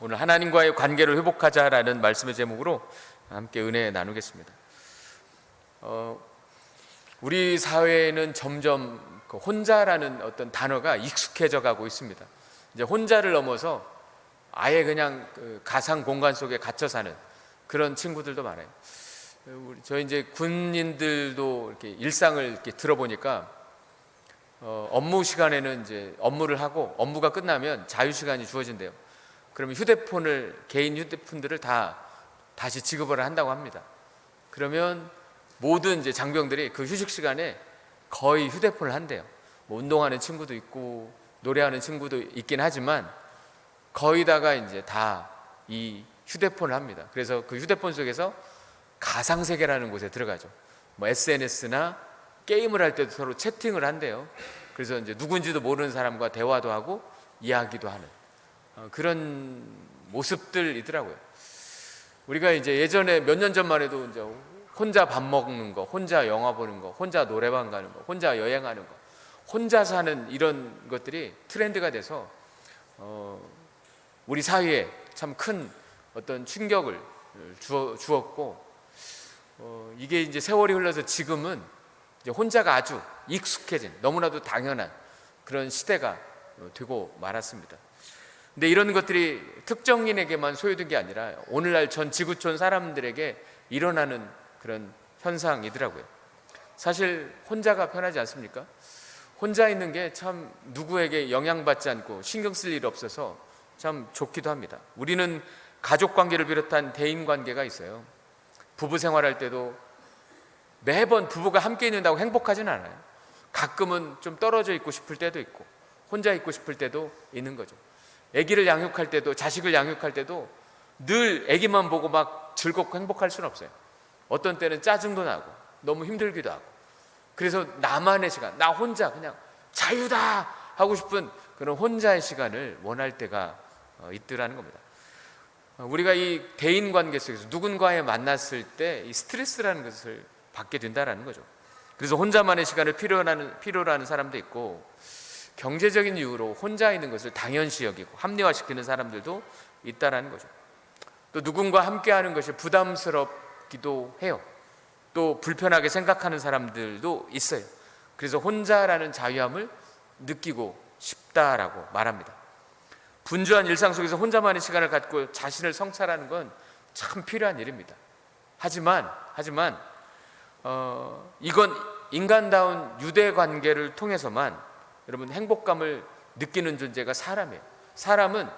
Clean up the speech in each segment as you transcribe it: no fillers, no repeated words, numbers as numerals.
오늘 하나님과의 관계를 회복하자라는 말씀의 제목으로 함께 은혜 나누겠습니다. 우리 사회에는 점점 혼자라는 어떤 단어가 익숙해져 가고 있습니다. 이제 혼자를 넘어서 아예 그냥 가상 공간 속에 갇혀 사는 그런 친구들도 많아요. 저희 이제 군인들도 이렇게 일상을 이렇게 들어보니까 업무 시간에는 이제 업무를 하고 업무가 끝나면 자유 시간이 주어진대요. 그러면 개인 휴대폰들을 다시 지급을 한다고 합니다. 그러면 모든 이제 장병들이 그 휴식 시간에 거의 휴대폰을 한대요. 뭐 운동하는 친구도 있고 노래하는 친구도 있긴 하지만 거의 다가 이제 다 이 휴대폰을 합니다. 그래서 그 휴대폰 속에서 가상세계라는 곳에 들어가죠. 뭐 SNS나 게임을 할 때도 서로 채팅을 한대요. 그래서 이제 누군지도 모르는 사람과 대화도 하고 이야기도 하는 그런 모습들이더라고요. 우리가 이제 예전에 몇 년 전만 해도 이제 혼자 밥 먹는 거, 혼자 영화 보는 거, 혼자 노래방 가는 거, 혼자 여행하는 거, 혼자 사는 이런 것들이 트렌드가 돼서 우리 사회에 참 큰 어떤 충격을 주었고 이게 이제 세월이 흘러서 지금은 이제 혼자가 아주 익숙해진 너무나도 당연한 그런 시대가 되고 말았습니다. 근데 이런 것들이 특정인에게만 소요된 게 아니라 오늘날 전 지구촌 사람들에게 일어나는 그런 현상이더라고요. 사실 혼자가 편하지 않습니까? 혼자 있는 게 참 누구에게 영향받지 않고 신경 쓸 일 없어서 참 좋기도 합니다. 우리는 가족 관계를 비롯한 대인 관계가 있어요. 부부 생활할 때도 매번 부부가 함께 있는다고 행복하진 않아요. 가끔은 좀 떨어져 있고 싶을 때도 있고 혼자 있고 싶을 때도 있는 거죠. 아기를 양육할 때도 자식을 양육할 때도 늘 아기만 보고 막 즐겁고 행복할 수는 없어요. 어떤 때는 짜증도 나고 너무 힘들기도 하고 그래서 나만의 시간, 나 혼자 그냥 자유다 하고 싶은 그런 혼자의 시간을 원할 때가 있더라는 겁니다. 우리가 이 대인관계 속에서 누군가에 만났을 때 이 스트레스라는 것을 받게 된다는 거죠. 그래서 혼자만의 시간을 필요로 하는 사람도 있고 경제적인 이유로 혼자 있는 것을 당연시 여기고 합리화시키는 사람들도 있다는 거죠. 또 누군가 함께하는 것이 부담스럽기도 해요. 또 불편하게 생각하는 사람들도 있어요. 그래서 혼자라는 자유함을 느끼고 싶다라고 말합니다. 분주한 일상 속에서 혼자만의 시간을 갖고 자신을 성찰하는 건 참 필요한 일입니다. 하지만 이건 인간다운 유대 관계를 통해서만 여러분 행복감을 느끼는 존재가 사람이에요. 사람은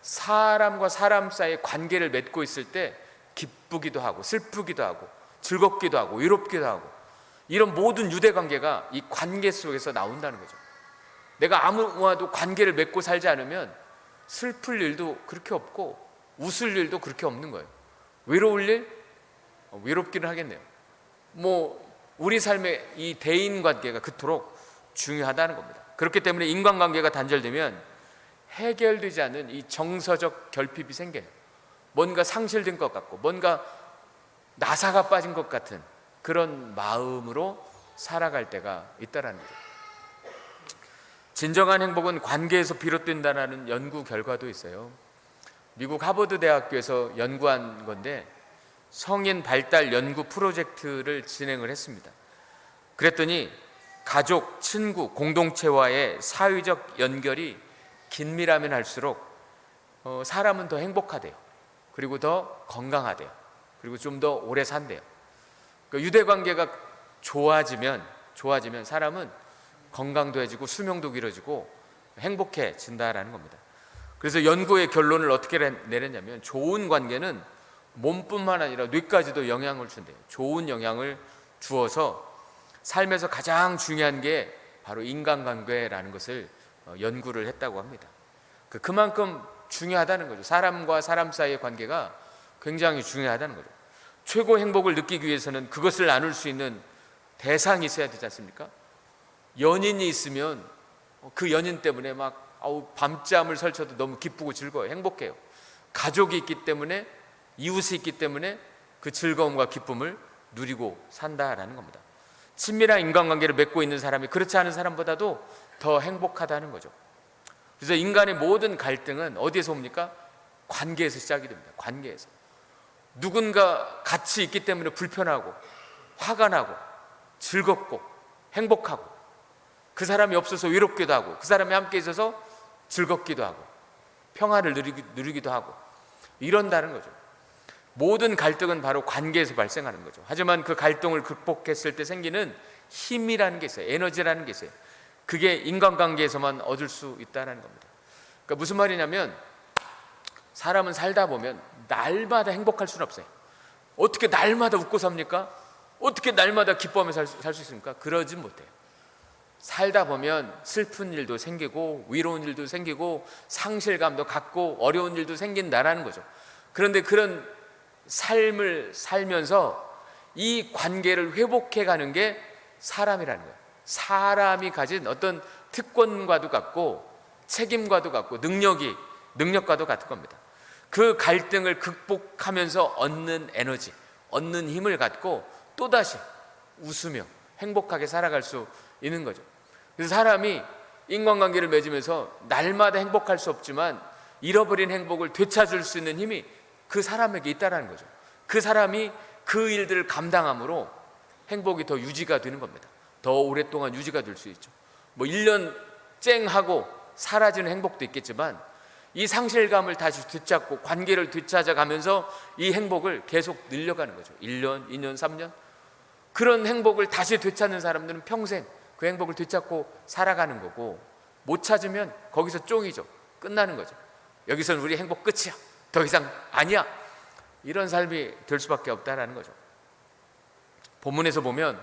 사람과 사람 사이의 관계를 맺고 있을 때 기쁘기도 하고 슬프기도 하고 즐겁기도 하고 외롭기도 하고 이런 모든 유대 관계가 이 관계 속에서 나온다는 거죠. 내가 아무와도 관계를 맺고 살지 않으면 슬플 일도 그렇게 없고 웃을 일도 그렇게 없는 거예요. 외로울 일? 외롭기는 하겠네요. 우리 삶의 이 대인 관계가 그토록 중요하다는 겁니다. 그렇기 때문에 인간관계가 단절되면 해결되지 않는 이 정서적 결핍이 생겨요. 뭔가 상실된 것 같고 뭔가 나사가 빠진 것 같은 그런 마음으로 살아갈 때가 있다는 거죠. 진정한 행복은 관계에서 비롯된다는 연구 결과도 있어요. 미국 하버드 대학교에서 연구한 건데 성인 발달 연구 프로젝트를 진행을 했습니다. 그랬더니 가족, 친구, 공동체와의 사회적 연결이 긴밀하면 할수록 사람은 더 행복하대요. 그리고 더 건강하대요. 그리고 좀 더 오래 산대요. 그러니까 유대관계가 좋아지면 사람은 건강도 해지고 수명도 길어지고 행복해진다라는 겁니다. 그래서 연구의 결론을 어떻게 내렸냐면 좋은 관계는 몸뿐만 아니라 뇌까지도 영향을 준대요. 좋은 영향을 주어서 삶에서 가장 중요한 게 바로 인간관계라는 것을 연구를 했다고 합니다. 그만큼 중요하다는 거죠. 사람과 사람 사이의 관계가 굉장히 중요하다는 거죠. 최고 행복을 느끼기 위해서는 그것을 나눌 수 있는 대상이 있어야 되지 않습니까? 연인이 있으면 그 연인 때문에 밤잠을 설쳐도 너무 기쁘고 즐거워요. 행복해요. 가족이 있기 때문에 이웃이 있기 때문에 그 즐거움과 기쁨을 누리고 산다라는 겁니다. 친밀한 인간관계를 맺고 있는 사람이 그렇지 않은 사람보다도 더 행복하다는 거죠. 그래서 인간의 모든 갈등은 어디에서 옵니까? 관계에서 시작이 됩니다. 관계에서. 누군가 같이 있기 때문에 불편하고 화가 나고 즐겁고 행복하고, 그 사람이 없어서 외롭기도 하고, 그 사람이 함께 있어서 즐겁기도 하고 평화를 누리기도 하고 이런다는 거죠. 모든 갈등은 바로 관계에서 발생하는 거죠. 하지만 그 갈등을 극복했을 때 생기는 힘이라는 게 있어요. 에너지라는 게 있어요. 그게 인간관계에서만 얻을 수 있다는 겁니다. 그러니까 무슨 말이냐면, 사람은 살다 보면 날마다 행복할 수는 없어요. 어떻게 날마다 웃고 삽니까? 어떻게 날마다 기뻐하며 살 수 있습니까? 그러진 못해요. 살다 보면 슬픈 일도 생기고 위로운 일도 생기고 상실감도 갖고 어려운 일도 생긴다라는 거죠. 그런데 그런 삶을 살면서 이 관계를 회복해 가는 게 사람이라는 거예요. 사람이 가진 어떤 특권과도 같고 책임과도 같고 능력과도 같은 겁니다. 그 갈등을 극복하면서 얻는 에너지, 얻는 힘을 갖고 또다시 웃으며 행복하게 살아갈 수 있는 거죠. 그래서 사람이 인간관계를 맺으면서 날마다 행복할 수 없지만 잃어버린 행복을 되찾을 수 있는 힘이 그 사람에게 있다는 거죠. 그 사람이 그 일들을 감당함으로 행복이 더 유지가 되는 겁니다. 더 오랫동안 유지가 될 수 있죠. 1년 쨍하고 사라지는 행복도 있겠지만 이 상실감을 다시 되찾고 관계를 되찾아가면서 이 행복을 계속 늘려가는 거죠. 1년, 2년, 3년. 그런 행복을 다시 되찾는 사람들은 평생 그 행복을 되찾고 살아가는 거고, 못 찾으면 거기서 쫑이죠. 끝나는 거죠. 여기서는 우리 행복 끝이야, 더 이상 아니야, 이런 삶이 될 수밖에 없다는 거죠. 본문에서 보면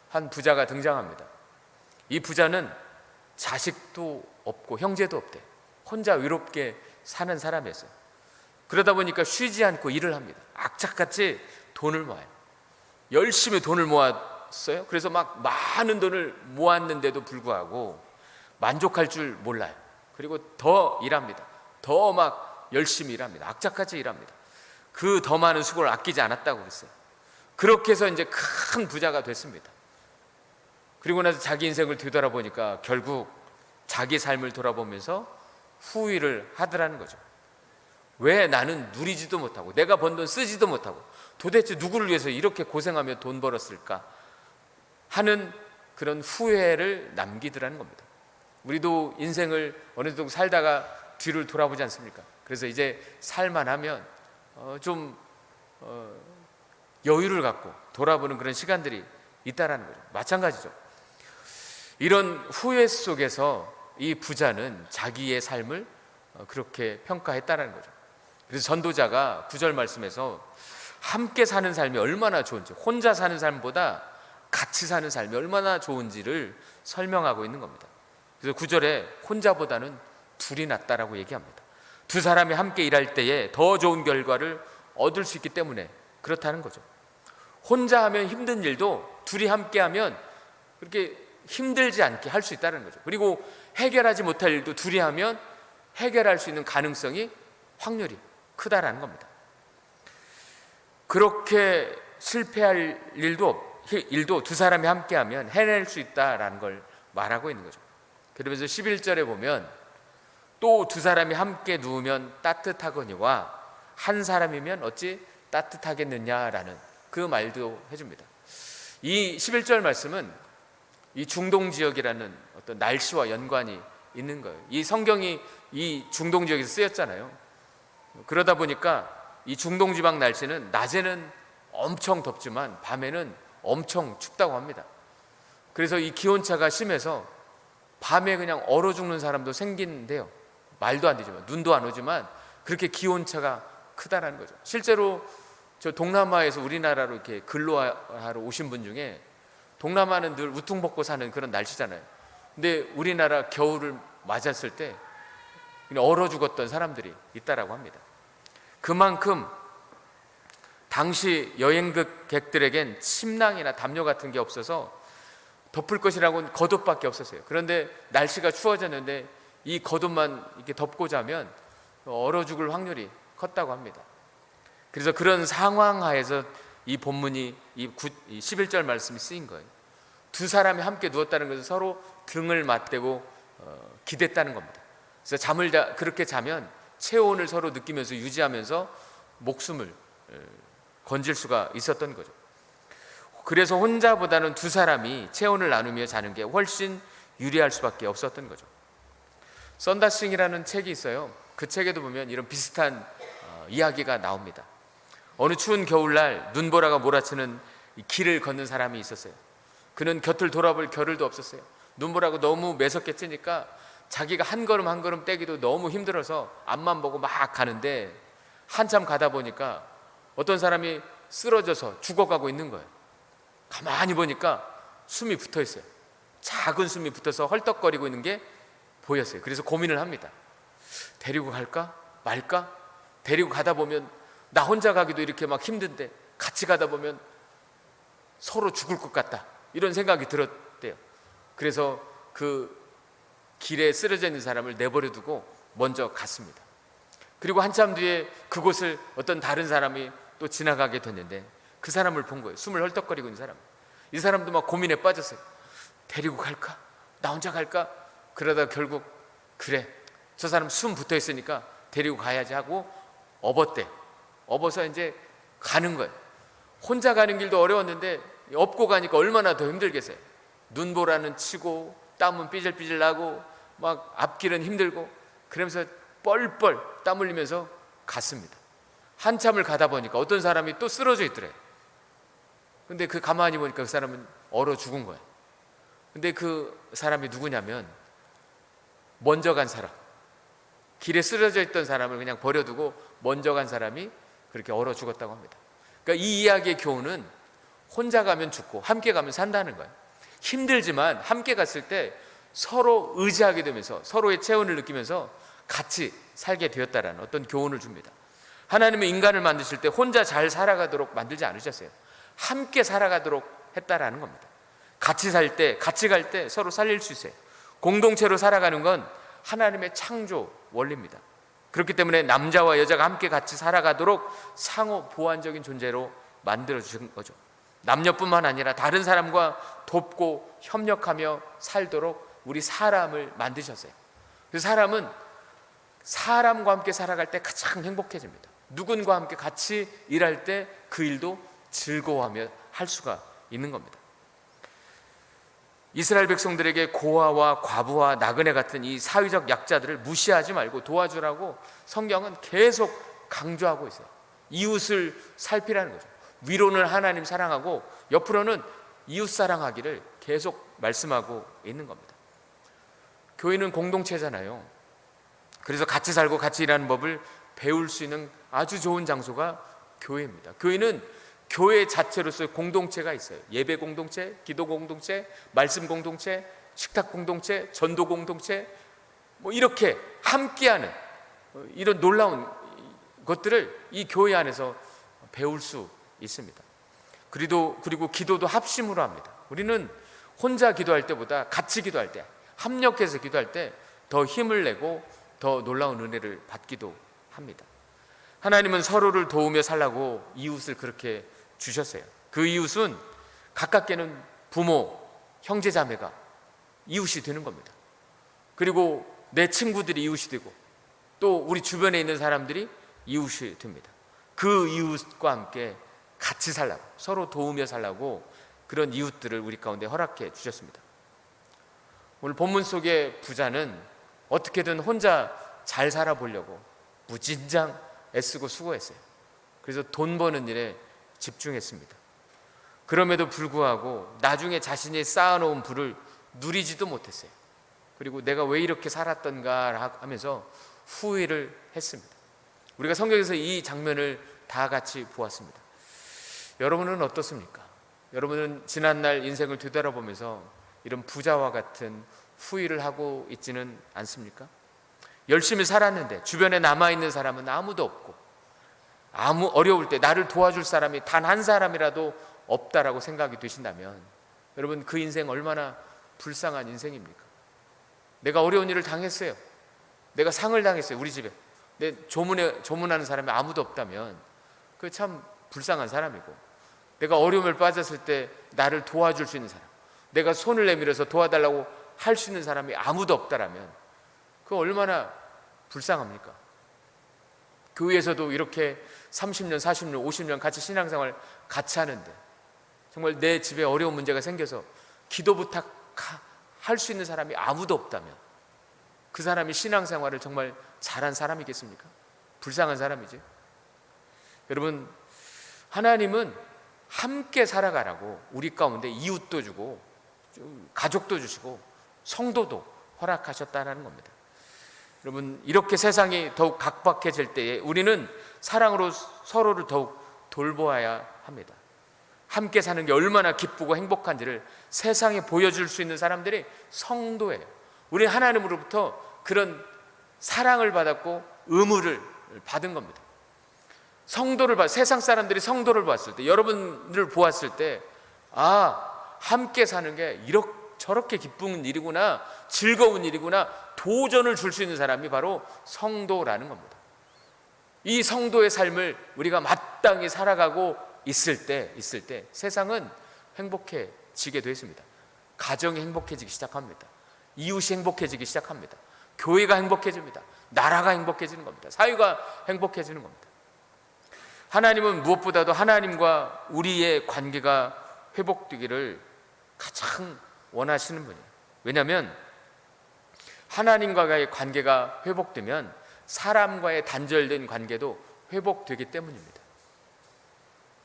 한 부자가 등장합니다. 이 부자는 자식도 없고 형제도 없대. 혼자 외롭게 사는 사람이었어요. 그러다 보니까 쉬지 않고 일을 합니다. 악착같이 돈을 모아요. 열심히 돈을 모았어요. 그래서 막 많은 돈을 모았는데도 불구하고 만족할 줄 몰라요. 그리고 더 일합니다. 더 막 열심히 일합니다. 악착같이 일합니다. 그 더 많은 수고를 아끼지 않았다고 그랬어요. 그렇게 해서 이제 큰 부자가 됐습니다. 그리고 나서 자기 인생을 되돌아보니까 결국 자기 삶을 돌아보면서 후회를 하더라는 거죠. 왜 나는 누리지도 못하고 내가 번 돈 쓰지도 못하고 도대체 누구를 위해서 이렇게 고생하며 돈 벌었을까 하는 그런 후회를 남기더라는 겁니다. 우리도 인생을 어느 정도 살다가 뒤를 돌아보지 않습니까? 그래서 이제 살만하면 좀 여유를 갖고 돌아보는 그런 시간들이 있다라는 거죠. 마찬가지죠. 이런 후회 속에서 이 부자는 자기의 삶을 그렇게 평가했다는 거죠. 그래서 전도자가 9절 말씀에서 함께 사는 삶이 얼마나 좋은지, 혼자 사는 삶보다 같이 사는 삶이 얼마나 좋은지를 설명하고 있는 겁니다. 그래서 9절에 혼자보다는 둘이 낫다라고 얘기합니다. 두 사람이 함께 일할 때에 더 좋은 결과를 얻을 수 있기 때문에 그렇다는 거죠. 혼자 하면 힘든 일도 둘이 함께 하면 그렇게 힘들지 않게 할 수 있다는 거죠. 그리고 해결하지 못할 일도 둘이 하면 해결할 수 있는 가능성이, 확률이 크다라는 겁니다. 그렇게 실패할 일도 두 사람이 함께 하면 해낼 수 있다라는 걸 말하고 있는 거죠. 그러면서 11절에 보면 또 두 사람이 함께 누우면 따뜻하거니와 한 사람이면 어찌 따뜻하겠느냐라는 그 말도 해줍니다. 이 11절 말씀은 이 중동 지역이라는 어떤 날씨와 연관이 있는 거예요. 이 성경이 이 중동 지역에서 쓰였잖아요. 그러다 보니까 이 중동 지방 날씨는 낮에는 엄청 덥지만 밤에는 엄청 춥다고 합니다. 그래서 이 기온차가 심해서 밤에 그냥 얼어 죽는 사람도 생긴대요. 말도 안 되지만, 눈도 안 오지만 그렇게 기온차가 크다라는 거죠. 실제로 저 동남아에서 우리나라로 이렇게 근로하러 오신 분 중에, 동남아는 늘 우퉁 벗고 사는 그런 날씨잖아요. 근데 우리나라 겨울을 맞았을 때 그냥 얼어 죽었던 사람들이 있다라고 합니다. 그만큼 당시 여행객들에겐 침낭이나 담요 같은 게 없어서 덮을 것이라고는 겉옷밖에 없었어요. 그런데 날씨가 추워졌는데 이 겉옷만 이렇게 덮고 자면 얼어 죽을 확률이 컸다고 합니다. 그래서 그런 상황 하에서 이 본문이 이 11절 말씀이 쓰인 거예요. 두 사람이 함께 누웠다는 것은 서로 등을 맞대고 기댔다는 겁니다. 그래서 그렇게 자면 체온을 서로 느끼면서 유지하면서 목숨을 건질 수가 있었던 거죠. 그래서 혼자보다는 두 사람이 체온을 나누며 자는 게 훨씬 유리할 수밖에 없었던 거죠. 썬다싱이라는 책이 있어요. 그 책에도 보면 이런 비슷한 이야기가 나옵니다. 어느 추운 겨울날 눈보라가 몰아치는 길을 걷는 사람이 있었어요. 그는 곁을 돌아볼 겨를도 없었어요. 눈보라가 너무 매섭게 찌니까 자기가 한 걸음 한 걸음 떼기도 너무 힘들어서 앞만 보고 막 가는데 한참 가다 보니까 어떤 사람이 쓰러져서 죽어가고 있는 거예요. 가만히 보니까 숨이 붙어 있어요. 작은 숨이 붙어서 헐떡거리고 있는 게 보였어요. 그래서 고민을 합니다. 데리고 갈까 말까? 데리고 가다 보면 나 혼자 가기도 이렇게 막 힘든데 같이 가다 보면 서로 죽을 것 같다, 이런 생각이 들었대요. 그래서 그 길에 쓰러져 있는 사람을 내버려 두고 먼저 갔습니다. 그리고 한참 뒤에 그곳을 어떤 다른 사람이 또 지나가게 됐는데 그 사람을 본 거예요. 숨을 헐떡거리고 있는 사람. 이 사람도 막 고민에 빠졌어요. 데리고 갈까? 나 혼자 갈까? 그러다 결국 그래, 저 사람 숨 붙어 있으니까 데리고 가야지 하고 업었대. 업어서 이제 가는 거예요. 혼자 가는 길도 어려웠는데 업고 가니까 얼마나 더 힘들겠어요. 눈보라는 치고 땀은 삐질삐질 나고 막 앞길은 힘들고 그러면서 뻘뻘 땀 흘리면서 갔습니다. 한참을 가다 보니까 어떤 사람이 또 쓰러져 있더래요. 근데 그 가만히 보니까 그 사람은 얼어 죽은 거예요. 근데 그 사람이 누구냐면 먼저 간 사람, 길에 쓰러져 있던 사람을 그냥 버려두고 먼저 간 사람이 그렇게 얼어 죽었다고 합니다. 그러니까 이 이야기의 교훈은 혼자 가면 죽고 함께 가면 산다는 거예요. 힘들지만 함께 갔을 때 서로 의지하게 되면서 서로의 체온을 느끼면서 같이 살게 되었다라는 어떤 교훈을 줍니다. 하나님은 인간을 만드실 때 혼자 잘 살아가도록 만들지 않으셨어요. 함께 살아가도록 했다라는 겁니다. 같이 살 때, 같이 갈 때 서로 살릴 수 있어요. 공동체로 살아가는 건 하나님의 창조 원리입니다. 그렇기 때문에 남자와 여자가 함께 같이 살아가도록 상호 보완적인 존재로 만들어 주신 거죠. 남녀뿐만 아니라 다른 사람과 돕고 협력하며 살도록 우리 사람을 만드셨어요. 그 사람은 사람과 함께 살아갈 때 가장 행복해집니다. 누군가 함께 같이 일할 때 그 일도 즐거워하며 할 수가 있는 겁니다. 이스라엘 백성들에게 고아와 과부와 나그네 같은 이 사회적 약자들을 무시하지 말고 도와주라고 성경은 계속 강조하고 있어요. 이웃을 살피라는 거죠. 위로는 하나님 사랑하고 옆으로는 이웃 사랑하기를 계속 말씀하고 있는 겁니다. 교회는 공동체잖아요. 그래서 같이 살고 같이 일하는 법을 배울 수 있는 아주 좋은 장소가 교회입니다. 교회는 교회 자체로서의 공동체가 있어요. 예배 공동체, 기도 공동체, 말씀 공동체, 식탁 공동체, 전도 공동체, 뭐 이렇게 함께하는 이런 놀라운 것들을 이 교회 안에서 배울 수 있습니다. 그리고 기도도 합심으로 합니다. 우리는 혼자 기도할 때보다 같이 기도할 때, 합력해서 기도할 때 더 힘을 내고 더 놀라운 은혜를 받기도 합니다. 하나님은 서로를 도우며 살라고 이웃을 그렇게 주셨어요. 그 이웃은 가깝게는 부모, 형제 자매가 이웃이 되는 겁니다. 그리고 내 친구들이 이웃이 되고 또 우리 주변에 있는 사람들이 이웃이 됩니다. 그 이웃과 함께 같이 살라고, 서로 도우며 살라고 그런 이웃들을 우리 가운데 허락해 주셨습니다. 오늘 본문 속의 부자는 어떻게든 혼자 잘 살아보려고 무진장 애쓰고 수고했어요. 그래서 돈 버는 일에 집중했습니다. 그럼에도 불구하고 나중에 자신이 쌓아놓은 부를 누리지도 못했어요. 그리고 내가 왜 이렇게 살았던가 하면서 후회를 했습니다. 우리가 성경에서 이 장면을 다 같이 보았습니다. 여러분은 어떻습니까? 여러분은 지난날 인생을 되돌아보면서 이런 부자와 같은 후회를 하고 있지는 않습니까? 열심히 살았는데 주변에 남아있는 사람은 아무도 없고 아무 어려울 때 나를 도와줄 사람이 단 한 사람이라도 없다라고 생각이 되신다면 여러분 그 인생 얼마나 불쌍한 인생입니까? 내가 어려운 일을 당했어요. 내가 상을 당했어요. 우리 집에 내 조문하는 사람이 아무도 없다면 그 참 불쌍한 사람이고, 내가 어려움을 빠졌을 때 나를 도와줄 수 있는 사람, 내가 손을 내밀어서 도와달라고 할 수 있는 사람이 아무도 없다라면 그 얼마나 불쌍합니까? 교회에서도 이렇게 30년, 40년, 50년 같이 신앙생활 같이 하는데 정말 내 집에 어려운 문제가 생겨서 기도 부탁할 수 있는 사람이 아무도 없다면 그 사람이 신앙생활을 정말 잘한 사람이겠습니까? 불쌍한 사람이지. 여러분, 하나님은 함께 살아가라고 우리 가운데 이웃도 주고 가족도 주시고 성도도 허락하셨다는 겁니다. 여러분, 이렇게 세상이 더욱 각박해질 때에 우리는 사랑으로 서로를 더욱 돌보아야 합니다. 함께 사는 게 얼마나 기쁘고 행복한지를 세상에 보여줄 수 있는 사람들이 성도예요. 우리 하나님으로부터 그런 사랑을 받았고 의무를 받은 겁니다. 세상 사람들이 성도를 봤을 때, 여러분을 보았을 때, 함께 사는 게 저렇게 기쁜 일이구나, 즐거운 일이구나, 도전을 줄 수 있는 사람이 바로 성도라는 겁니다. 이 성도의 삶을 우리가 마땅히 살아가고 있을 때 세상은 행복해지게 되었습니다. 가정이 행복해지기 시작합니다. 이웃이 행복해지기 시작합니다. 교회가 행복해집니다. 나라가 행복해지는 겁니다. 사회가 행복해지는 겁니다. 하나님은 무엇보다도 하나님과 우리의 관계가 회복되기를 가장 원하시는 분이에요. 왜냐하면 하나님과의 관계가 회복되면 사람과의 단절된 관계도 회복되기 때문입니다.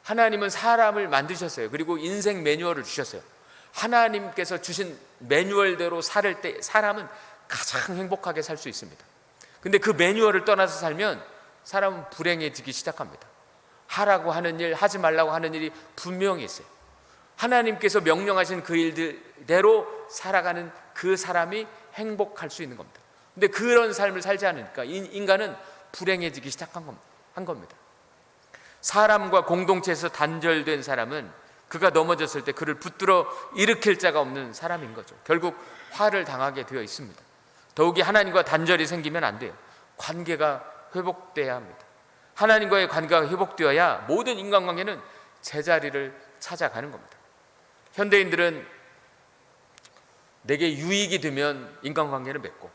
하나님은 사람을 만드셨어요. 그리고 인생 매뉴얼을 주셨어요. 하나님께서 주신 매뉴얼대로 살 때 사람은 가장 행복하게 살 수 있습니다. 근데 그 매뉴얼을 떠나서 살면 사람은 불행해지기 시작합니다. 하라고 하는 일, 하지 말라고 하는 일이 분명히 있어요. 하나님께서 명령하신 그 일대로 살아가는 그 사람이 행복할 수 있는 겁니다. 근데 그런 삶을 살지 않으니까 인간은 불행해지기 시작한 겁니다. 사람과 공동체에서 단절된 사람은 그가 넘어졌을 때 그를 붙들어 일으킬 자가 없는 사람인 거죠. 결국 화를 당하게 되어 있습니다. 더욱이 하나님과 단절이 생기면 안 돼요. 관계가 회복돼야 합니다. 하나님과의 관계가 회복되어야 모든 인간관계는 제자리를 찾아가는 겁니다. 현대인들은 내게 유익이 되면 인간관계를 맺고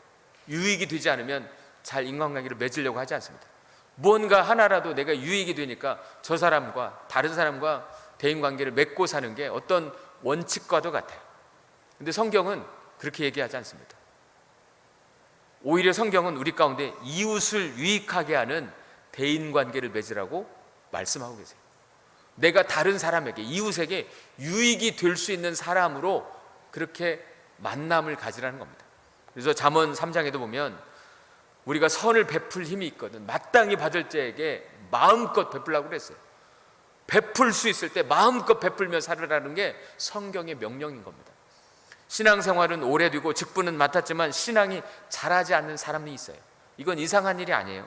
유익이 되지 않으면 잘 인간관계를 맺으려고 하지 않습니다. 무언가 하나라도 내가 유익이 되니까 저 사람과 다른 사람과 대인관계를 맺고 사는 게 어떤 원칙과도 같아요. 근데 성경은 그렇게 얘기하지 않습니다. 오히려 성경은 우리 가운데 이웃을 유익하게 하는 대인관계를 맺으라고 말씀하고 계세요. 내가 다른 사람에게, 이웃에게 유익이 될 수 있는 사람으로 그렇게 만남을 가지라는 겁니다. 그래서 잠언 3장에도 보면 우리가 선을 베풀 힘이 있거든 마땅히 받을 자에게 마음껏 베풀라고 그랬어요. 베풀 수 있을 때 마음껏 베풀며 살으라는 게 성경의 명령인 겁니다. 신앙생활은 오래되고 직분은 맡았지만 신앙이 자라지 않는 사람이 있어요. 이건 이상한 일이 아니에요.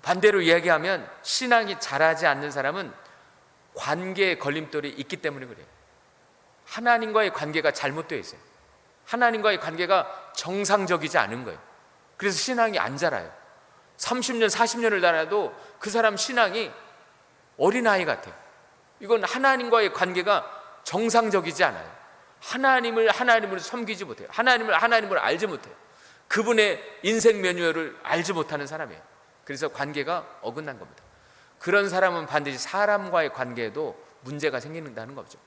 반대로 이야기하면 신앙이 자라지 않는 사람은 관계의 걸림돌이 있기 때문에 그래요. 하나님과의 관계가 잘못되어 있어요. 하나님과의 관계가 정상적이지 않은 거예요. 그래서 신앙이 안 자라요. 30년, 40년을 살아도 그 사람 신앙이 어린아이 같아요. 이건 하나님과의 관계가 정상적이지 않아요. 하나님을 섬기지 못해요. 하나님을 알지 못해요. 그분의 인생 매뉴얼을 알지 못하는 사람이에요. 그래서 관계가 어긋난 겁니다. 그런 사람은 반드시 사람과의 관계에도 문제가 생긴다는 거죠.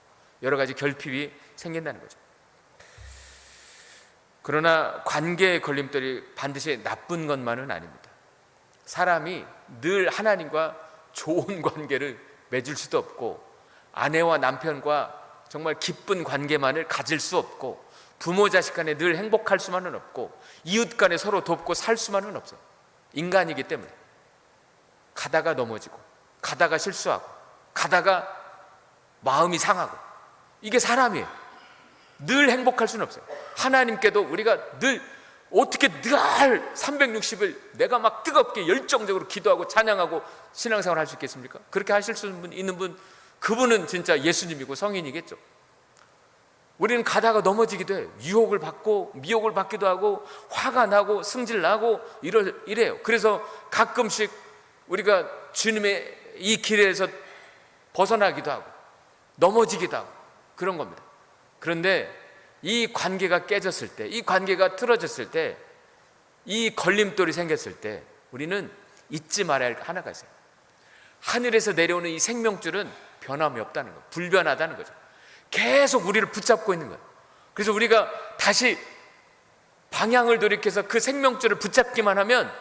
여러 가지 결핍이 생긴다는 거죠. 그러나 관계의 걸림돌이 반드시 나쁜 것만은 아닙니다. 사람이 늘 하나님과 좋은 관계를 맺을 수도 없고 아내와 남편과 정말 기쁜 관계만을 가질 수 없고 부모 자식 간에 늘 행복할 수만은 없고 이웃 간에 서로 돕고 살 수만은 없어요. 인간이기 때문에 가다가 넘어지고 가다가 실수하고 가다가 마음이 상하고 이게 사람이에요. 늘 행복할 수는 없어요. 하나님께도 우리가 늘 어떻게 늘 360일 내가 막 뜨겁게 열정적으로 기도하고 찬양하고 신앙생활 할 수 있겠습니까? 그렇게 하실 수 있는 분 그분은 진짜 예수님이고 성인이겠죠. 우리는 가다가 넘어지기도 해요. 유혹을 받고 미혹을 받기도 하고 화가 나고 승질 나고 이래요. 그래서 가끔씩 우리가 주님의 이 길에서 벗어나기도 하고 넘어지기도 하고 그런 겁니다. 그런데 이 관계가 깨졌을 때, 이 관계가 틀어졌을 때, 이 걸림돌이 생겼을 때 우리는 잊지 말아야 할 하나가 있어요. 하늘에서 내려오는 이 생명줄은 변함이 없다는 거예요. 불변하다는 거죠. 계속 우리를 붙잡고 있는 거예요. 그래서 우리가 다시 방향을 돌이켜서 그 생명줄을 붙잡기만 하면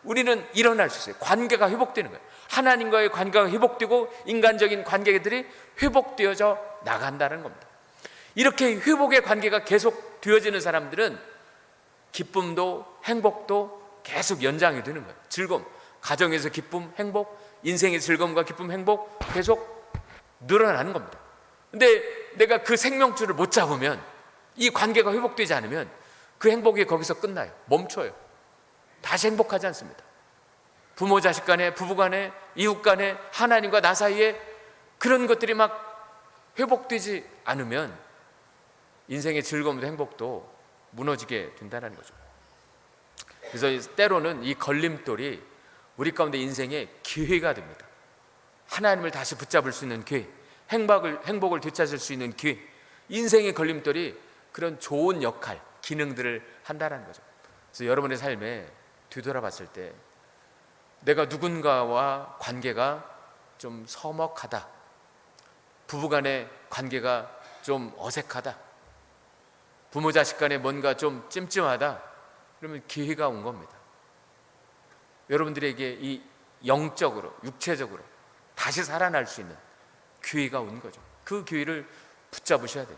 우리는 일어날 수 있어요. 관계가 회복되는 거예요. 하나님과의 관계가 회복되고 인간적인 관계들이 회복되어져 나간다는 겁니다. 이렇게 회복의 관계가 계속 되어지는 사람들은 기쁨도 행복도 계속 연장이 되는 거예요. 즐거움, 가정에서 기쁨, 행복, 인생의 즐거움과 기쁨, 행복 계속 늘어나는 겁니다. 근데 내가 그 생명줄을 못 잡으면, 이 관계가 회복되지 않으면 그 행복이 거기서 끝나요. 멈춰요. 다시 행복하지 않습니다. 부모 자식 간에, 부부 간에, 이웃 간에, 하나님과 나 사이에 그런 것들이 막 회복되지 않으면 인생의 즐거움도 행복도 무너지게 된다는 거죠. 그래서 때로는 이 걸림돌이 우리 가운데 인생의 기회가 됩니다. 하나님을 다시 붙잡을 수 있는 기회, 행복을 되찾을 수 있는 기회, 인생의 걸림돌이 그런 좋은 역할, 기능들을 한다는 거죠. 그래서 여러분의 삶에 뒤돌아봤을 때 내가 누군가와 관계가 좀 서먹하다, 부부간의 관계가 좀 어색하다, 부모 자식 간에 뭔가 좀 찜찜하다, 그러면 기회가 온 겁니다. 여러분들에게 이 영적으로, 육체적으로 다시 살아날 수 있는 기회가 온 거죠. 그 기회를 붙잡으셔야 돼요.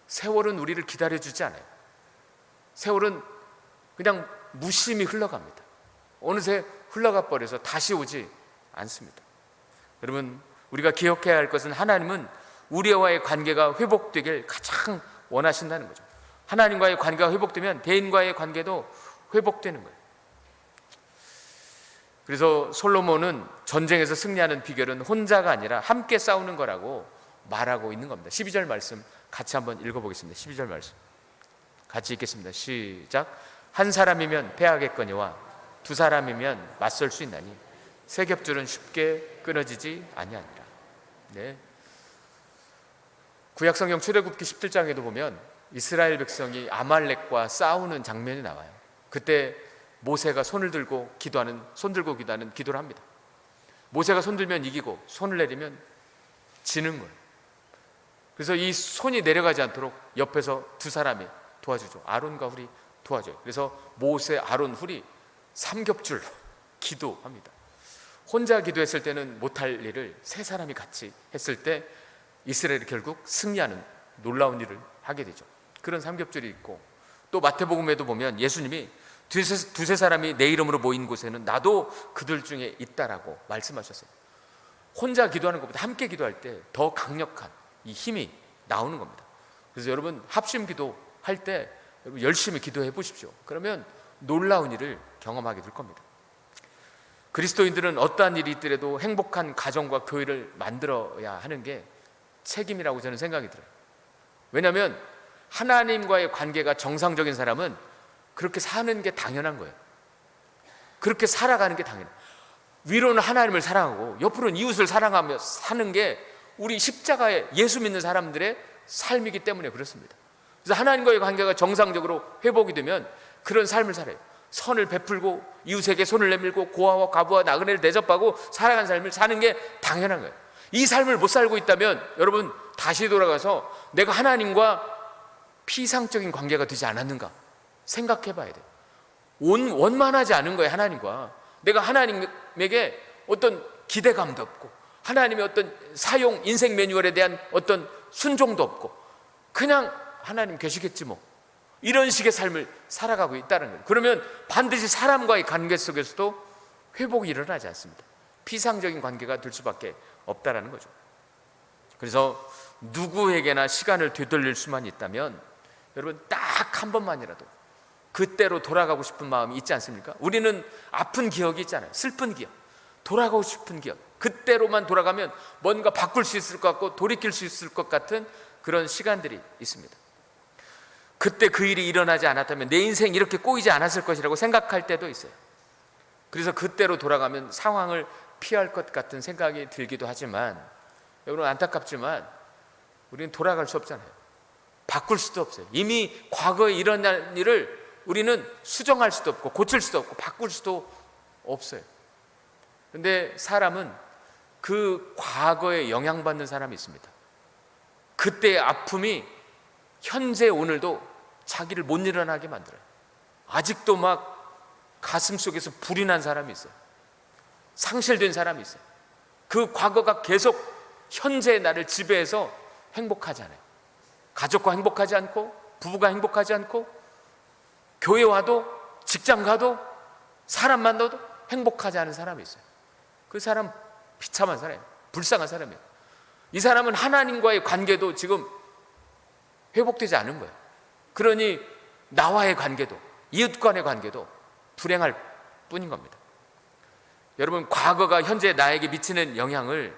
세월은 우리를 기다려주지 않아요. 세월은 그냥 무심히 흘러갑니다. 어느새 흘러가 버려서 다시 오지 않습니다. 여러분, 우리가 기억해야 할 것은 하나님은 우리와의 관계가 회복되길 가장 원하신다는 거죠. 하나님과의 관계가 회복되면 대인과의 관계도 회복되는 거예요. 그래서 솔로몬은 전쟁에서 승리하는 비결은 혼자가 아니라 함께 싸우는 거라고 말하고 있는 겁니다. 12절 말씀 같이 한번 읽어보겠습니다. 12절 말씀 같이 읽겠습니다. 시작. 한 사람이면 패하겠거니와 두 사람이면 맞설 수 있나니 세 겹줄은 쉽게 끊어지지 아니하니라. 네. 구약성경 출애굽기 17장에도 보면 이스라엘 백성이 아말렉과 싸우는 장면이 나와요. 그때 모세가 손 들고 기도하는 기도를 합니다. 모세가 손 들면 이기고 손을 내리면 지는 거예요. 그래서 이 손이 내려가지 않도록 옆에서 두 사람이 도와주죠. 아론과 훌이 도와줘요. 그래서 모세, 아론, 훌이 삼겹줄로 기도합니다. 혼자 기도했을 때는 못할 일을 세 사람이 같이 했을 때 이스라엘이 결국 승리하는 놀라운 일을 하게 되죠. 그런 삼겹줄이 있고, 또 마태복음에도 보면 예수님이 두세 사람이 내 이름으로 모인 곳에는 나도 그들 중에 있다라고 말씀하셨어요. 혼자 기도하는 것보다 함께 기도할 때 더 강력한 이 힘이 나오는 겁니다. 그래서 여러분, 합심 기도할 때 여러분 열심히 기도해 보십시오. 그러면 놀라운 일을 경험하게 될 겁니다. 그리스도인들은 어떠한 일이 있더라도 행복한 가정과 교회를 만들어야 하는 게 책임이라고 저는 생각이 들어요. 왜냐하면 하나님과의 관계가 정상적인 사람은 그렇게 사는 게 당연한 거예요. 그렇게 살아가는 게 당연해요. 위로는 하나님을 사랑하고 옆으로는 이웃을 사랑하며 사는 게 우리 십자가에 예수 믿는 사람들의 삶이기 때문에 그렇습니다. 그래서 하나님과의 관계가 정상적으로 회복이 되면 그런 삶을 살아요. 선을 베풀고 이웃에게 손을 내밀고 고아와 과부와 나그네를 대접하고 살아가는 삶을 사는 게 당연한 거예요. 이 삶을 못 살고 있다면 여러분 다시 돌아가서 내가 하나님과 피상적인 관계가 되지 않았는가 생각해 봐야 돼요. 원만하지 않은 거예요. 하나님과 내가 하나님에게 어떤 기대감도 없고 하나님의 어떤 사용 인생 매뉴얼에 대한 어떤 순종도 없고 그냥 하나님 계시겠지 뭐 이런 식의 삶을 살아가고 있다는 거예요. 그러면 반드시 사람과의 관계 속에서도 회복이 일어나지 않습니다. 피상적인 관계가 될 수밖에 없다라는 거죠. 그래서 누구에게나 시간을 되돌릴 수만 있다면 여러분 딱 한 번만이라도 그때로 돌아가고 싶은 마음이 있지 않습니까? 우리는 아픈 기억이 있잖아요. 슬픈 기억, 돌아가고 싶은 기억. 그때로만 돌아가면 뭔가 바꿀 수 있을 것 같고 돌이킬 수 있을 것 같은 그런 시간들이 있습니다. 그때 그 일이 일어나지 않았다면 내 인생 이렇게 꼬이지 않았을 것이라고 생각할 때도 있어요. 그래서 그때로 돌아가면 상황을 피할 것 같은 생각이 들기도 하지만 여러분 안타깝지만 우리는 돌아갈 수 없잖아요. 바꿀 수도 없어요. 이미 과거에 일어난 일을 우리는 수정할 수도 없고 고칠 수도 없고 바꿀 수도 없어요. 근데 사람은 그 과거에 영향받는 사람이 있습니다. 그때의 아픔이 현재 오늘도 자기를 못 일어나게 만들어요. 아직도 막 가슴 속에서 불이 난 사람이 있어요. 상실된 사람이 있어요. 그 과거가 계속 현재의 나를 지배해서 행복하지 않아요. 가족과 행복하지 않고, 부부가 행복하지 않고, 교회 와도 직장 가도 사람 만나도 행복하지 않은 사람이 있어요. 그 사람 비참한 사람이에요. 불쌍한 사람이에요. 이 사람은 하나님과의 관계도 지금 회복되지 않은 거예요. 그러니 나와의 관계도, 이웃 간의 관계도 불행할 뿐인 겁니다. 여러분, 과거가 현재 나에게 미치는 영향을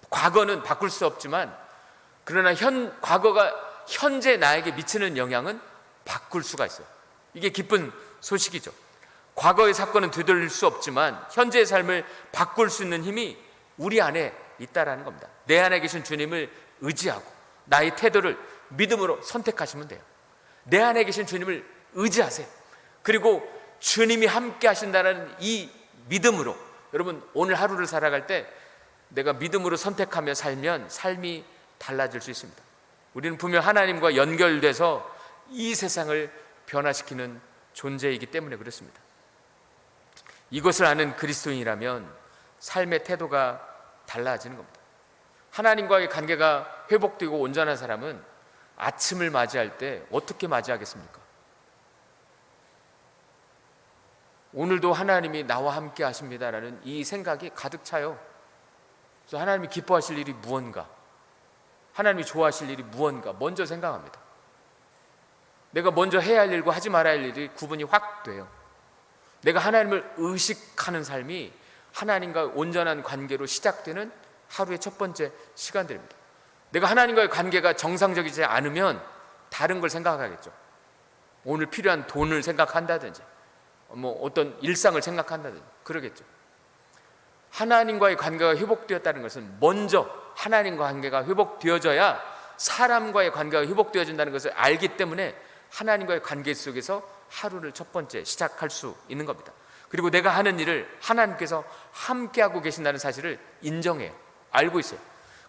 과거는 바꿀 수 없지만, 그러나 과거가 현재 나에게 미치는 영향은 바꿀 수가 있어요. 이게 기쁜 소식이죠. 과거의 사건은 되돌릴 수 없지만 현재의 삶을 바꿀 수 있는 힘이 우리 안에 있다라는 겁니다. 내 안에 계신 주님을 의지하고 나의 태도를 믿음으로 선택하시면 돼요. 내 안에 계신 주님을 의지하세요. 그리고 주님이 함께 하신다는 이 믿음으로, 여러분, 오늘 하루를 살아갈 때 내가 믿음으로 선택하며 살면 삶이 달라질 수 있습니다. 우리는 분명 하나님과 연결돼서 이 세상을 변화시키는 존재이기 때문에 그렇습니다. 이것을 아는 그리스도인이라면 삶의 태도가 달라지는 겁니다. 하나님과의 관계가 회복되고 온전한 사람은 아침을 맞이할 때 어떻게 맞이하겠습니까? 오늘도 하나님이 나와 함께 하십니다라는 이 생각이 가득 차요. 그래서 하나님이 기뻐하실 일이 무언가, 하나님이 좋아하실 일이 무언가 먼저 생각합니다. 내가 먼저 해야 할 일과 하지 말아야 할 일이 구분이 확 돼요. 내가 하나님을 의식하는 삶이 하나님과 온전한 관계로 시작되는 하루의 첫 번째 시간들입니다. 내가 하나님과의 관계가 정상적이지 않으면 다른 걸 생각하겠죠. 오늘 필요한 돈을 생각한다든지 어떤 일상을 생각한다든지 그러겠죠. 하나님과의 관계가 회복되었다는 것은 먼저 하나님과 관계가 회복되어져야 사람과의 관계가 회복되어진다는 것을 알기 때문에 하나님과의 관계 속에서 하루를 첫 번째 시작할 수 있는 겁니다. 그리고 내가 하는 일을 하나님께서 함께하고 계신다는 사실을 인정해요. 알고 있어요.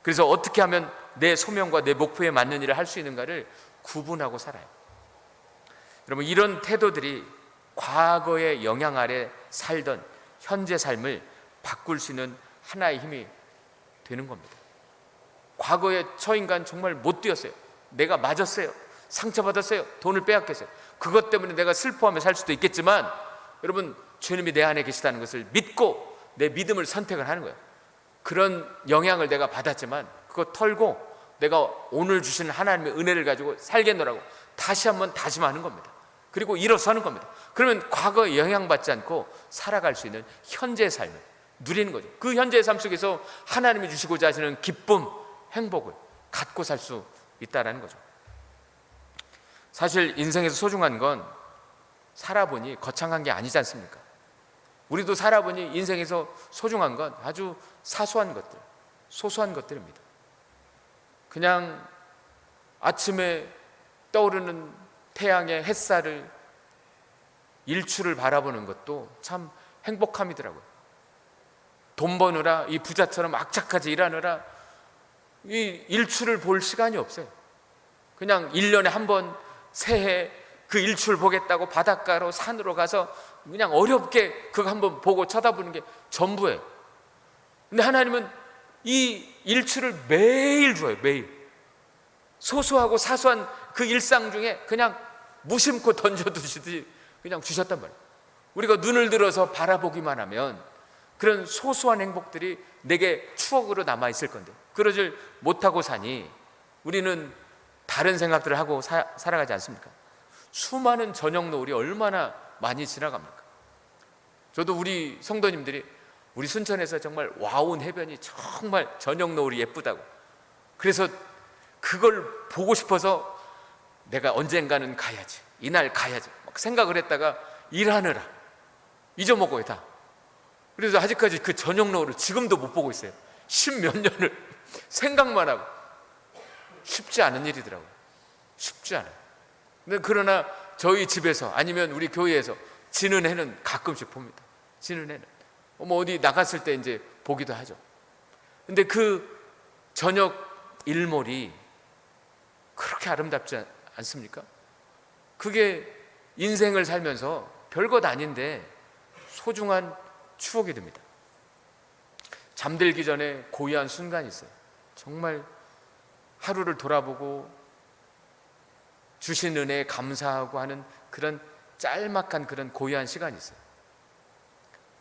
그래서 어떻게 하면 내 소명과 내 목표에 맞는 일을 할 수 있는가를 구분하고 살아요. 여러분, 이런 태도들이 과거의 영향 아래 살던 현재 삶을 바꿀 수 있는 하나의 힘이 되는 겁니다. 과거에 저 인간 정말 못 뛰었어요. 내가 맞았어요. 상처받았어요. 돈을 빼앗겼어요. 그것 때문에 내가 슬퍼하며 살 수도 있겠지만, 여러분, 주님이 내 안에 계시다는 것을 믿고 내 믿음을 선택을 하는 거예요. 그런 영향을 내가 받았지만 그거 털고 내가 오늘 주시는 하나님의 은혜를 가지고 살겠노라고 다시 한번 다짐하는 겁니다. 그리고 일어서는 겁니다. 그러면 과거에 영향받지 않고 살아갈 수 있는 현재의 삶을 누리는 거죠. 그 현재의 삶 속에서 하나님이 주시고자 하시는 기쁨, 행복을 갖고 살 수 있다는 거죠. 사실 인생에서 소중한 건 살아보니 거창한 게 아니지 않습니까? 우리도 살아보니 인생에서 소중한 건 아주 사소한 것들, 소소한 것들입니다. 그냥 아침에 떠오르는 태양의 햇살을, 일출을 바라보는 것도 참 행복함이더라고요. 돈 버느라 이 부자처럼 악착같이 일하느라 이 일출을 볼 시간이 없어요. 그냥 1년에 한 번 새해 그 일출 보겠다고 바닷가로 산으로 가서 그냥 어렵게 그거 한번 보고 쳐다보는 게 전부예요. 근데 하나님은 이 일출을 매일 줘요. 매일. 소소하고 사소한 그 일상 중에 그냥 무심코 던져두시듯이 그냥 주셨단 말이에요. 우리가 눈을 들어서 바라보기만 하면 그런 소소한 행복들이 내게 추억으로 남아있을 건데, 그러질 못하고 사니 우리는 다른 생각들을 하고 살아가지 않습니까? 수많은 저녁 노을이 얼마나 많이 지나갑니까? 저도 우리 성도님들이 우리 순천에서 정말 와온 해변이 정말 저녁 노을이 예쁘다고, 그래서 그걸 보고 싶어서 내가 언젠가는 가야지, 이날 가야지 막 생각을 했다가 일하느라 잊어먹어요 다. 그래서 아직까지 그 저녁 노을을 지금도 못 보고 있어요. 10몇 년을 생각만 하고. 쉽지 않은 일이더라고요. 쉽지 않아요. 근데 그러나 저희 집에서 아니면 우리 교회에서 지는 해는 가끔씩 봅니다. 지는 해는 뭐 어디 나갔을 때 이제 보기도 하죠. 근데 그 저녁 일몰이 그렇게 아름답지 않습니까? 그게 인생을 살면서 별것 아닌데 소중한 추억이 됩니다. 잠들기 전에 고요한 순간이 있어요. 정말 하루를 돌아보고 주신 은혜에 감사하고 하는 그런 짤막한 그런 고요한 시간이 있어요.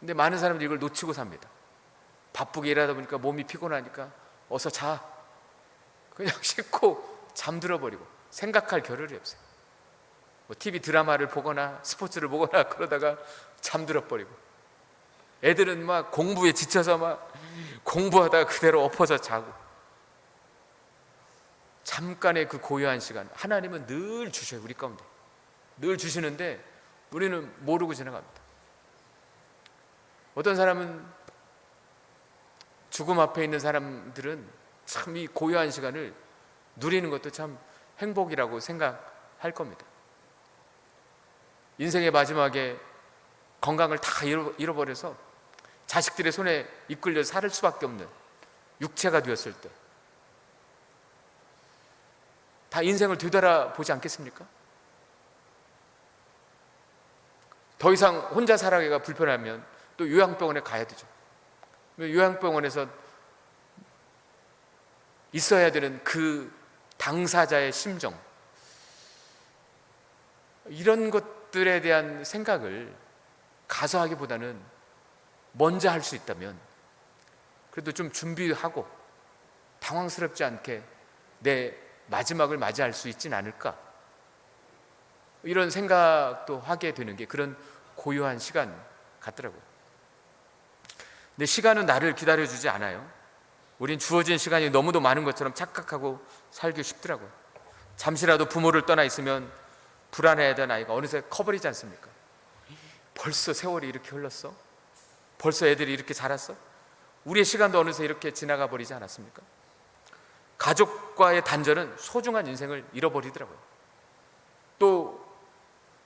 근데 많은 사람들이 이걸 놓치고 삽니다. 바쁘게 일하다 보니까 몸이 피곤하니까 어서 자, 그냥 씻고 잠들어 버리고 생각할 겨를이 없어요. 뭐 TV 드라마를 보거나 스포츠를 보거나 그러다가 잠들어 버리고, 애들은 막 공부에 지쳐서 막 공부하다가 그대로 엎어져 자고. 잠깐의 그 고요한 시간 하나님은 늘 주셔요. 우리 가운데 늘 주시는데 우리는 모르고 지나갑니다. 어떤 사람은, 죽음 앞에 있는 사람들은 참 이 고요한 시간을 누리는 것도 참 행복이라고 생각할 겁니다. 인생의 마지막에 건강을 다 잃어버려서 자식들의 손에 이끌려 살 수밖에 없는 육체가 되었을 때 다 인생을 되돌아보지 않겠습니까? 더 이상 혼자 살아가기가 불편하면 또 요양병원에 가야 되죠. 요양병원에서 있어야 되는 그 당사자의 심정, 이런 것들에 대한 생각을 가서 하기보다는 먼저 할 수 있다면 그래도 좀 준비하고 당황스럽지 않게 내 마지막을 맞이할 수 있진 않을까, 이런 생각도 하게 되는 게 그런 고요한 시간 같더라고요. 근데 시간은 나를 기다려주지 않아요. 우린 주어진 시간이 너무도 많은 것처럼 착각하고 살기 쉽더라고요. 잠시라도 부모를 떠나 있으면 불안해하던 아이가 어느새 커버리지 않습니까? 벌써 세월이 이렇게 흘렀어? 벌써 애들이 이렇게 자랐어? 우리의 시간도 어느새 이렇게 지나가 버리지 않았습니까? 가족과의 단절은 소중한 인생을 잃어버리더라고요. 또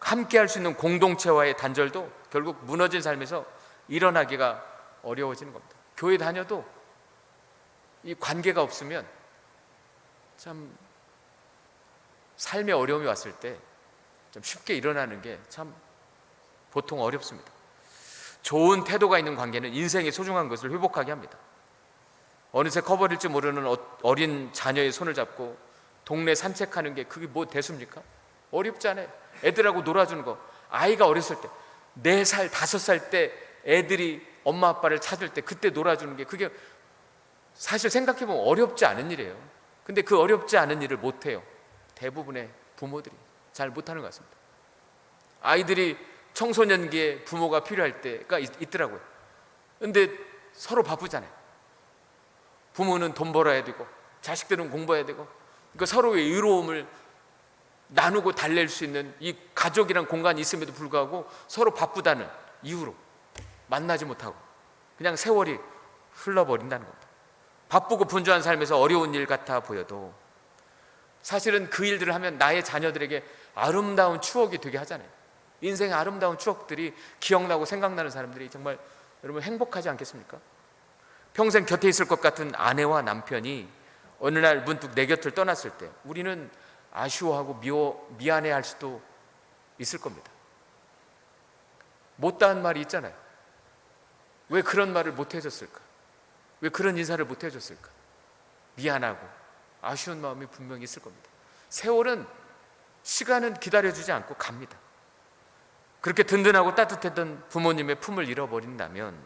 함께 할 수 있는 공동체와의 단절도 결국 무너진 삶에서 일어나기가 어려워지는 겁니다. 교회 다녀도 이 관계가 없으면 참 삶의 어려움이 왔을 때 좀 쉽게 일어나는 게 참 보통 어렵습니다. 좋은 태도가 있는 관계는 인생의 소중한 것을 회복하게 합니다. 어느새 커버릴지 모르는 어린 자녀의 손을 잡고 동네 산책하는 게 그게 뭐 대수입니까? 어렵지 않아요. 애들하고 놀아주는 거. 아이가 어렸을 때 4살, 5살 때 애들이 엄마 아빠를 찾을 때 그때 놀아주는 게, 그게 사실 생각해보면 어렵지 않은 일이에요. 근데 그 어렵지 않은 일을 못해요. 대부분의 부모들이 잘 못하는 것 같습니다. 아이들이 청소년기에 부모가 필요할 때가 있더라고요. 근데 서로 바쁘잖아요. 부모는 돈 벌어야 되고 자식들은 공부해야 되고, 그러니까 서로의 의로움을 나누고 달랠 수 있는 이 가족이란 공간이 있음에도 불구하고 서로 바쁘다는 이유로 만나지 못하고 그냥 세월이 흘러버린다는 겁니다. 바쁘고 분주한 삶에서 어려운 일 같아 보여도 사실은 그 일들을 하면 나의 자녀들에게 아름다운 추억이 되게 하잖아요. 인생의 아름다운 추억들이 기억나고 생각나는 사람들이 정말 여러분 행복하지 않겠습니까? 평생 곁에 있을 것 같은 아내와 남편이 어느 날 문득 내 곁을 떠났을 때 우리는 아쉬워하고 미안해할 수도 있을 겁니다. 못다한 말이 있잖아요. 왜 그런 말을 못 해줬을까? 왜 그런 인사를 못 해줬을까? 미안하고 아쉬운 마음이 분명히 있을 겁니다. 세월은, 시간은 기다려주지 않고 갑니다. 그렇게 든든하고 따뜻했던 부모님의 품을 잃어버린다면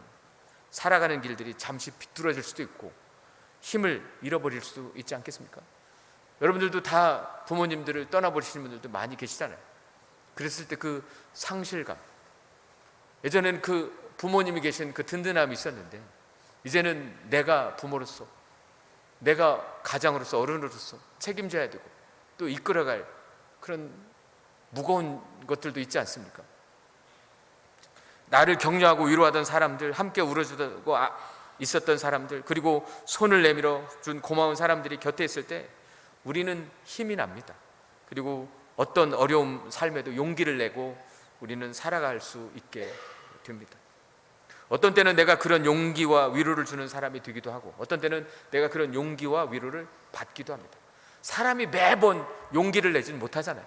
살아가는 길들이 잠시 비뚤어질 수도 있고 힘을 잃어버릴 수도 있지 않겠습니까? 여러분들도 다 부모님들을 떠나버리시는 분들도 많이 계시잖아요. 그랬을 때 그 상실감, 예전에는 그 부모님이 계신 그 든든함이 있었는데 이제는 내가 부모로서, 내가 가장으로서, 어른으로서 책임져야 되고 또 이끌어갈 그런 무거운 것들도 있지 않습니까? 나를 격려하고 위로하던 사람들, 함께 울어주고 있었던 사람들, 그리고 손을 내밀어 준 고마운 사람들이 곁에 있을 때 우리는 힘이 납니다. 그리고 어떤 어려움 삶에도 용기를 내고 우리는 살아갈 수 있게 됩니다. 어떤 때는 내가 그런 용기와 위로를 주는 사람이 되기도 하고, 어떤 때는 내가 그런 용기와 위로를 받기도 합니다. 사람이 매번 용기를 내지는 못하잖아요.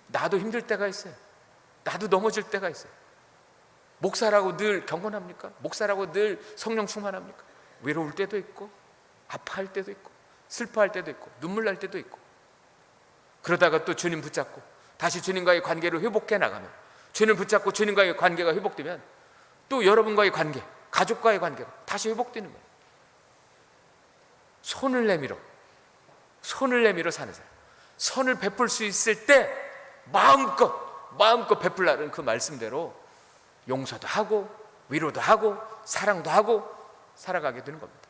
나도 힘들 때가 있어요. 나도 넘어질 때가 있어요. 목사라고 늘 경건합니까? 목사라고 늘 성령 충만합니까? 외로울 때도 있고, 아파할 때도 있고, 슬퍼할 때도 있고, 눈물 날 때도 있고, 그러다가 또 주님 붙잡고 다시 주님과의 관계를 회복해 나가면, 주님 붙잡고 주님과의 관계가 회복되면 또 여러분과의 관계, 가족과의 관계가 다시 회복되는 거예요. 손을 내밀어 사는 사람, 선을 베풀 수 있을 때 마음껏 베풀라는 그 말씀대로 용서도 하고 위로도 하고 사랑도 하고 살아가게 되는 겁니다.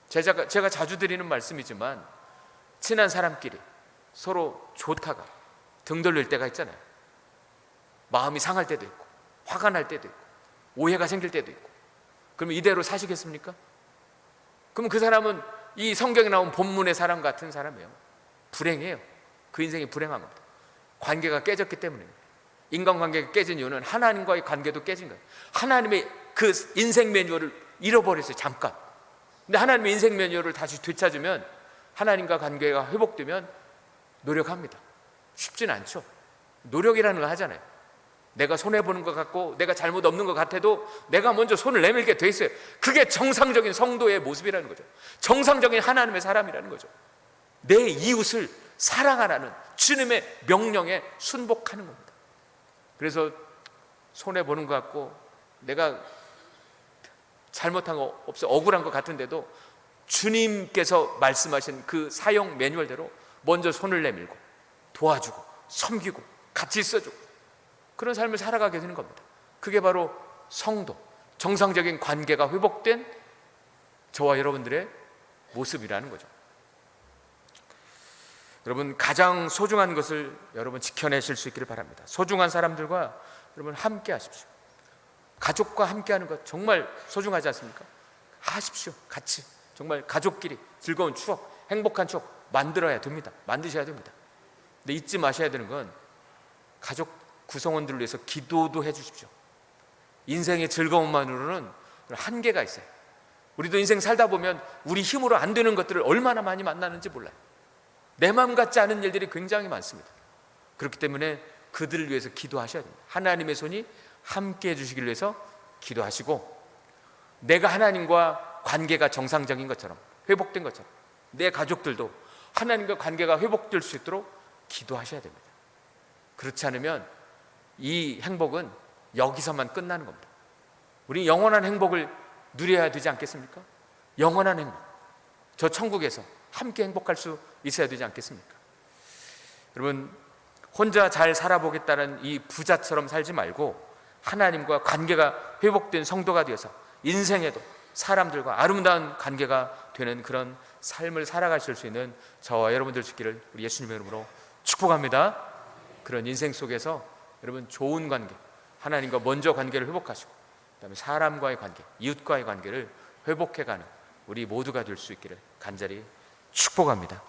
제가 자주 드리는 말씀이지만, 친한 사람끼리 서로 좋다가 등 돌릴 때가 있잖아요. 마음이 상할 때도 있고, 화가 날 때도 있고, 오해가 생길 때도 있고. 그러면 이대로 사시겠습니까? 그럼 그 사람은 이 성경에 나온 본문의 사람 같은 사람이에요. 불행해요. 그 인생이 불행한 겁니다. 관계가 깨졌기 때문입니다. 인간관계가 깨진 이유는 하나님과의 관계도 깨진 거예요. 하나님의 그 인생 매뉴얼을 잃어버렸어요, 잠깐. 근데 하나님의 인생 매뉴얼을 다시 되찾으면, 하나님과 관계가 회복되면 노력합니다. 쉽진 않죠. 노력이라는 걸 하잖아요. 내가 손해보는 것 같고 내가 잘못 없는 것 같아도 내가 먼저 손을 내밀게 돼 있어요. 그게 정상적인 성도의 모습이라는 거죠. 정상적인 하나님의 사람이라는 거죠. 내 이웃을 사랑하라는 주님의 명령에 순복하는 겁니다. 그래서 손해보는 것 같고 내가 잘못한 거 없어, 억울한 것 같은데도 주님께서 말씀하신 그 사용 매뉴얼대로 먼저 손을 내밀고 도와주고 섬기고 같이 있어주고 그런 삶을 살아가게 되는 겁니다. 그게 바로 성도, 정상적인 관계가 회복된 저와 여러분들의 모습이라는 거죠. 여러분, 가장 소중한 것을 여러분 지켜내실 수 있기를 바랍니다. 소중한 사람들과 여러분 함께 하십시오. 가족과 함께 하는 것 정말 소중하지 않습니까? 하십시오. 같이 정말 가족끼리 즐거운 추억, 행복한 추억 만들어야 됩니다. 만드셔야 됩니다. 근데 잊지 마셔야 되는 건 가족 구성원들을 위해서 기도도 해주십시오. 인생의 즐거움만으로는 한계가 있어요. 우리도 인생 살다 보면 우리 힘으로 안 되는 것들을 얼마나 많이 만나는지 몰라요. 내 마음 같지 않은 일들이 굉장히 많습니다. 그렇기 때문에 그들을 위해서 기도하셔야 됩니다. 하나님의 손이 함께 해주시기 위해서 기도하시고, 내가 하나님과 관계가 정상적인 것처럼, 회복된 것처럼 내 가족들도 하나님과 관계가 회복될 수 있도록 기도하셔야 됩니다. 그렇지 않으면 이 행복은 여기서만 끝나는 겁니다. 우리 영원한 행복을 누려야 되지 않겠습니까? 영원한 행복, 저 천국에서 함께 행복할 수 있어야 되지 않겠습니까? 여러분, 혼자 잘 살아보겠다는 이 부자처럼 살지 말고 하나님과 관계가 회복된 성도가 되어서 인생에도 사람들과 아름다운 관계가 되는 그런 삶을 살아가실 수 있는 저와 여러분들 되기를 우리 예수님의 이름으로 축복합니다. 그런 인생 속에서 여러분 좋은 관계, 하나님과 먼저 관계를 회복하시고 그다음에 사람과의 관계, 이웃과의 관계를 회복해가는 우리 모두가 될 수 있기를 간절히 축복합니다.